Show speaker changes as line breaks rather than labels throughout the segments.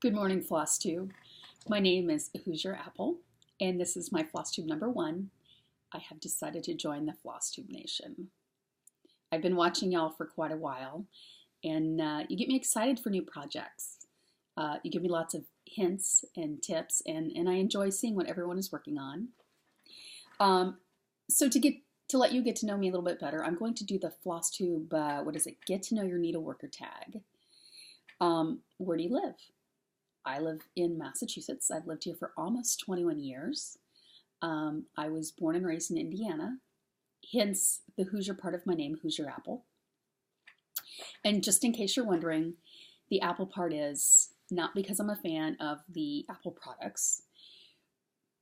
Good morning, FlossTube. My name is Hoosier Apple, and this is my FlossTube number 1. I have decided to join the FlossTube Nation. I've been watching y'all for quite a while, and you get me excited for new projects. You give me lots of hints and tips, and I enjoy seeing what everyone is working on. So to let you get to know me a little bit better, I'm going to do the FlossTube, Get to Know Your Needleworker tag. Where do you live? I live in Massachusetts. I've lived here for almost 21 years. I was born and raised in Indiana, hence the Hoosier part of my name, Hoosier Apple. And just in case you're wondering, the Apple part is not because I'm a fan of the Apple products,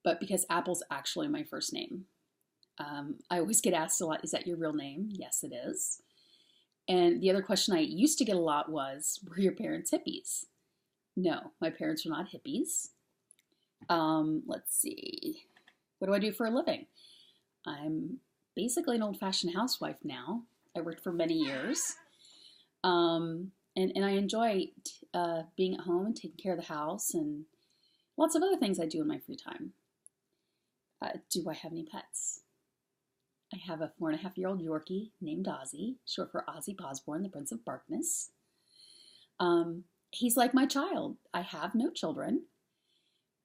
but because Apple's actually my first name. I always get asked a lot, is that your real name? Yes, it is. And the other question I used to get a lot was, were your parents hippies? No, my parents were not hippies. Let's see. What do I do for a living? I'm basically an old-fashioned housewife now. I worked for many years. And I enjoy being at home and taking care of the house and lots of other things I do in my free time. Do I have any pets? I have a 4.5-year-old Yorkie named Ozzy, short for Ozzy Posborn, the Prince of Barkness. He's like my child. I have no children,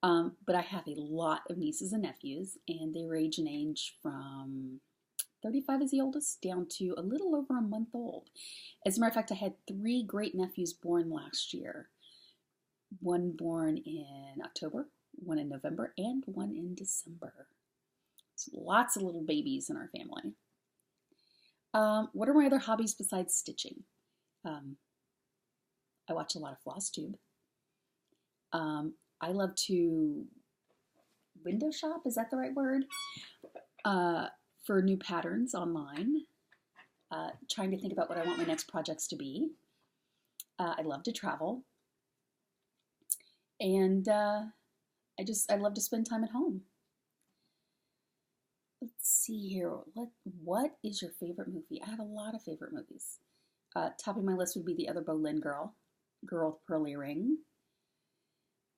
but I have a lot of nieces and nephews, and they range in age from 35 is the oldest down to a little over a month old. As a matter of fact, I had 3 great nephews born last year. One born in October, one in November, and one in December. So lots of little babies in our family. What are my other hobbies besides stitching? I watch a lot of FlossTube. I love to window shop, is that the right word? For new patterns online. Trying to think about what I want my next projects to be. I love to travel. And I love to spend time at home. Let's see here. What is your favorite movie? I have a lot of favorite movies. Topping my list would be The Other Boleyn Girl with Pearly Ring.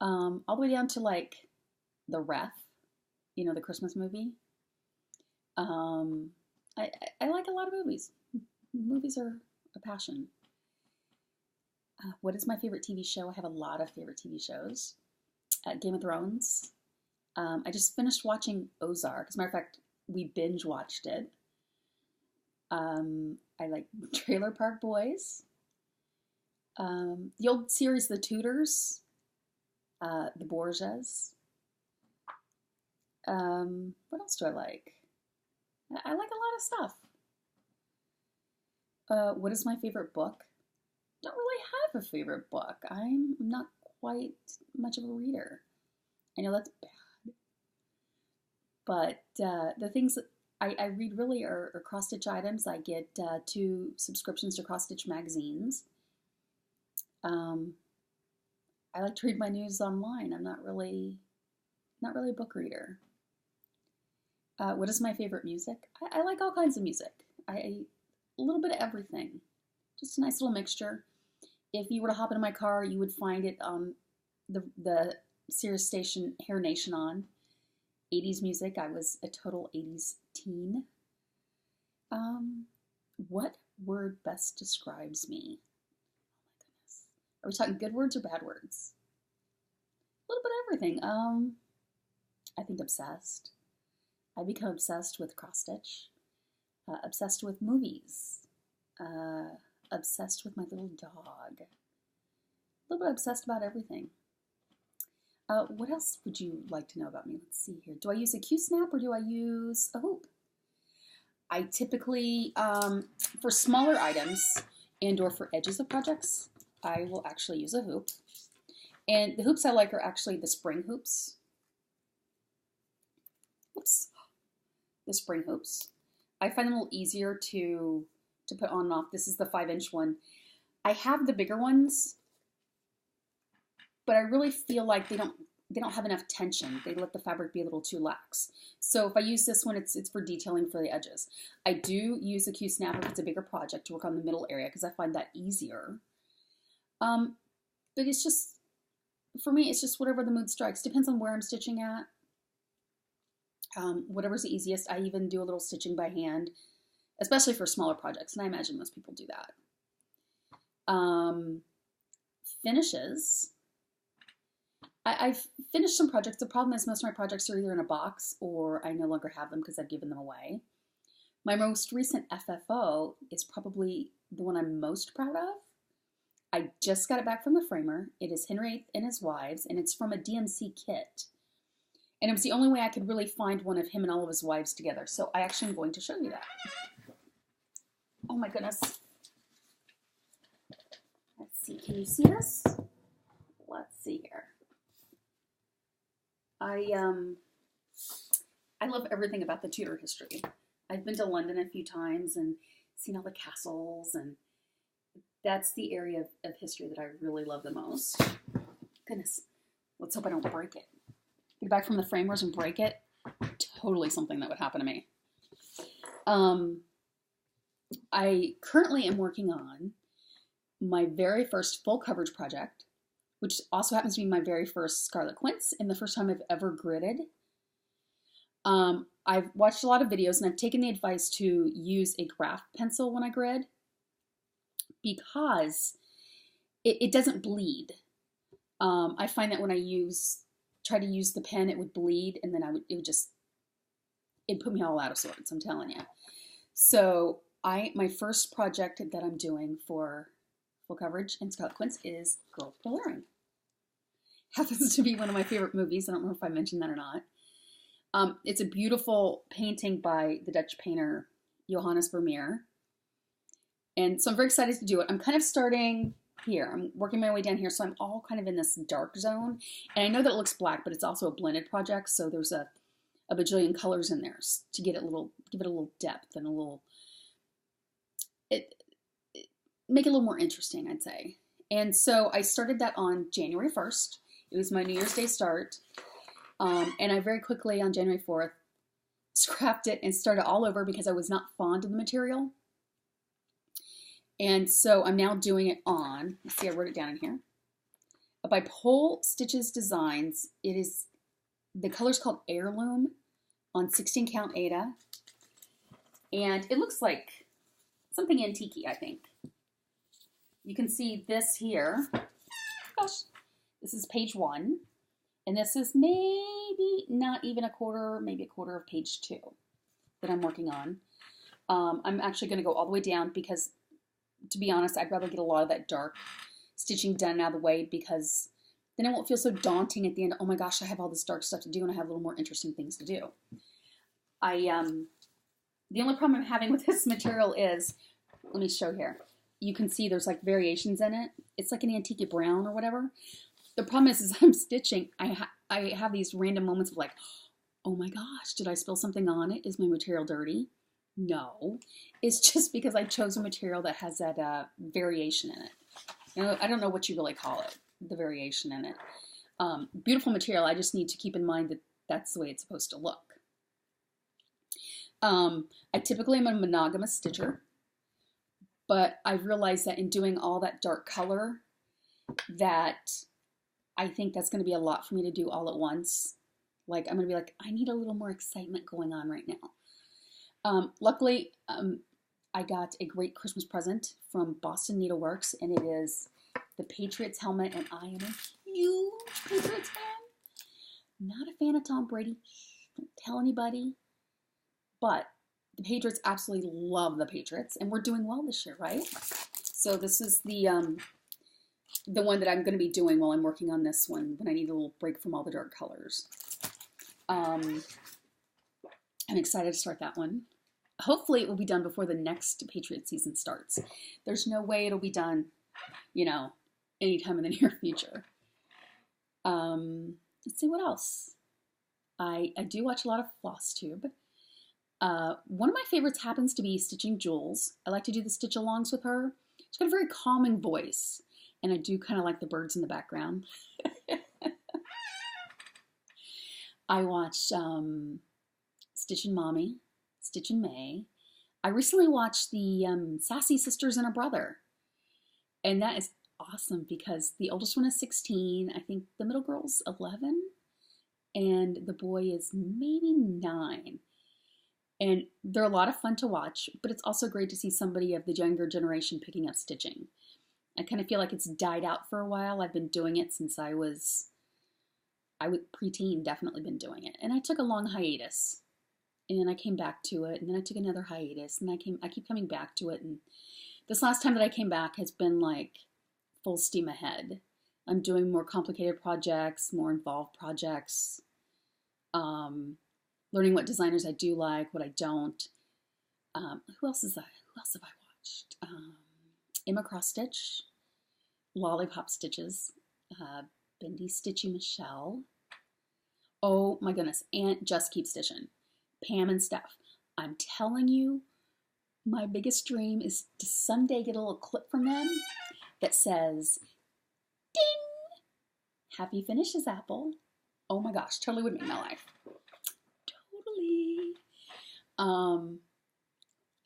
All the way down to like The Ref, the Christmas movie. I like a lot of movies. Movies are a passion. What is my favorite TV show? I have a lot of favorite TV shows. Game of Thrones. I just finished watching Ozark. As a matter of fact, we binge watched it. I like Trailer Park Boys. The old series, The Tudors, The Borgias. What else do I like? I like a lot of stuff. What is my favorite book? Don't really have a favorite book. I'm not quite much of a reader. I know that's bad. But the things that I read really are cross-stitch items. I get 2 subscriptions to cross-stitch magazines. I like to read my news online. I'm not really a book reader. What is my favorite music? I like all kinds of music. A little bit of everything. Just a nice little mixture. If you were to hop into my car, you would find it on the Sirius station Hair Nation on. 80s music. I was a total 80s teen. What word best describes me? Oh my goodness. Are we talking good words or bad words? A little bit of everything. I think obsessed. I become obsessed with cross stitch. Obsessed with movies. Obsessed with my little dog. A little bit obsessed about everything. What else would you like to know about me? Let's see here. Do I use a Q-snap or do I use a hoop? I typically, for smaller items and or for edges of projects, I will actually use a hoop. And the hoops I like are actually the spring hoops. Oops. The spring hoops. I find them a little easier to put on and off. This is the 5-inch one. I have the bigger ones, but I really feel like they don't have enough tension. They let the fabric be a little too lax. So if I use this one, it's for detailing for the edges. I do use a Q-snap if it's a bigger project to work on the middle area because I find that easier. But it's just, for me, it's just whatever the mood strikes. Depends on where I'm stitching at. Whatever's the easiest. I even do a little stitching by hand, especially for smaller projects, and I imagine most people do that. Finishes. I've finished some projects. The problem is most of my projects are either in a box or I no longer have them because I've given them away. My most recent FFO is probably the one I'm most proud of. I just got it back from the framer. It is Henry VIII and his wives, and it's from a DMC kit. And it was the only way I could really find one of him and all of his wives together. So I actually am going to show you that. Oh my goodness. Let's see, can you see this? Let's see here. I love everything about the Tudor history. I've been to London a few times and seen all the castles, and that's the area of history that I really love the most. Goodness, let's hope I don't break it. Get back from the framers and break it. Totally something that would happen to me. I currently am working on my very first full coverage project, which also happens to be my very first Scarlet Quince and the first time I've ever gridded. I've watched a lot of videos and I've taken the advice to use a graph pencil when I grid because it doesn't bleed. I find that when I try to use the pen, it would bleed, and then it'd put me all out of sorts, I'm telling you. So my first project that I'm doing for full coverage in Scarlet Quince is Girl Coloring. Happens to be one of my favorite movies. I don't know if I mentioned that or not. It's a beautiful painting by the Dutch painter Johannes Vermeer. And so I'm very excited to do it. I'm kind of starting here. I'm working my way down here, so I'm all kind of in this dark zone. And I know that it looks black, but it's also a blended project, so there's a bajillion colors in there to give it a little depth and make it a little more interesting, I'd say. And so I started that on January 1st. It was my New Year's Day start. And I very quickly, on January 4th, scrapped it and started all over because I was not fond of the material. And so I'm now doing it on, let's see, I wrote it down in here, by Pole Stitches Designs. The color's called Heirloom on 16 count Aida. And it looks like something antique-y, I think. You can see this here. Gosh, this is page 1. And this is maybe not even a quarter, maybe a quarter of page 2 that I'm working on. I'm actually going to go all the way down because, to be honest, I'd rather get a lot of that dark stitching done out of the way because then it won't feel so daunting at the end. Oh my gosh, I have all this dark stuff to do and I have a little more interesting things to do. The only problem I'm having with this material is, let me show here. You can see there's like variations in it. It's like an antique brown or whatever. The problem is I'm stitching, I have these random moments of like, oh my gosh, did I spill something on it? Is my material dirty? No, it's just because I chose a material that has that variation in it. You know, I don't know what you really call it, the variation in it. Beautiful material, I just need to keep in mind that that's the way it's supposed to look. I typically am a monogamous stitcher, but I've realized that in doing all that dark color that I think that's going to be a lot for me to do all at once. Like, I'm going to be like, I need a little more excitement going on right now. Luckily, I got a great Christmas present from Boston Needleworks, and it is the Patriots helmet, and I am a huge Patriots fan. Not a fan of Tom Brady. Don't tell anybody. But the Patriots absolutely love the Patriots, and we're doing well this year, right? So this is the one that I'm going to be doing while I'm working on this one when I need a little break from all the dark colors. I'm excited to start that one. Hopefully it will be done before the next Patriot season starts. There's no way it'll be done, you know, anytime in the near future. Let's see what else. I do watch a lot of FlossTube. One of my favorites happens to be Stitching Jules. I like to do the stitch alongs with her. She's got a very calming voice, and I do kind of like the birds in the background. I watch Stitchin' Mommy, Stitchin' May. I recently watched the Sassy Sisters and a Brother, and that is awesome because the oldest one is 16. I think the middle girl's 11 and the boy is maybe 9. And they're a lot of fun to watch, but it's also great to see somebody of the younger generation picking up stitching. I kind of feel like it's died out for a while. I've been doing it since I was preteen, definitely been doing it. And I took a long hiatus and I came back to it, and then I took another hiatus and I keep coming back to it. And this last time that I came back has been like full steam ahead. I'm doing more complicated projects, more involved projects, learning what designers I do like, what I don't. Who else have I watched? Emma Cross Stitch, Lollipop Stitches, Bendy Stitchy Michelle. Oh my goodness, and Just Keep Stitching. Pam and Steph. I'm telling you, my biggest dream is to someday get a little clip from them that says, ding, happy finishes, Apple. Oh my gosh, totally would make my life. Totally.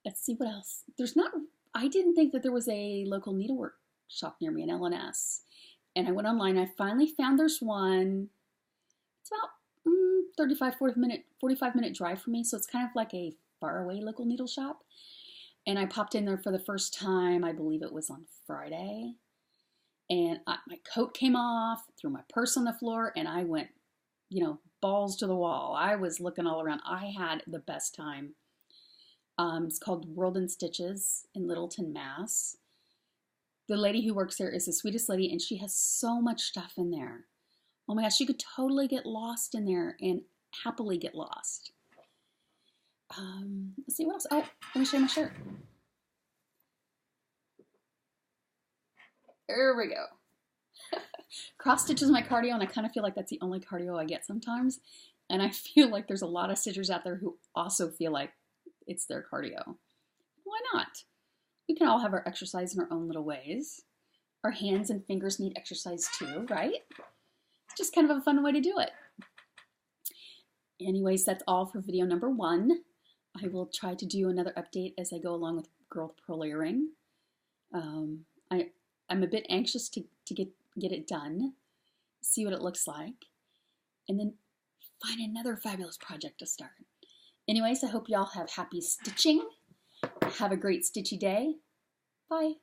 Let's see what else. I didn't think that there was a local needlework shop near me in LNS. And I went online. I finally found there's one. It's about 45 minute drive from me. So it's kind of like a faraway local needle shop. And I popped in there for the first time. I believe it was on Friday. And my coat came off, threw my purse on the floor, and I went, balls to the wall. I was looking all around. I had the best time. It's called World in Stitches in Littleton, Mass. The lady who works there is the sweetest lady, and she has so much stuff in there. Oh my gosh, you could totally get lost in there and happily get lost. Let's see what else. Oh, let me show you my shirt. There we go. Cross stitch is my cardio, and I kind of feel like that's the only cardio I get sometimes. And I feel like there's a lot of stitchers out there who also feel like it's their cardio. Why not? We can all have our exercise in our own little ways. Our hands and fingers need exercise too, right? It's just kind of a fun way to do it. Anyways, that's all for video number 1. I will try to do another update as I go along with Girl with Pearl Earring. I'm a bit anxious to get it done, see what it looks like, and then find another fabulous project to start. Anyways, I hope y'all have happy stitching. Have a great stitchy day. Bye.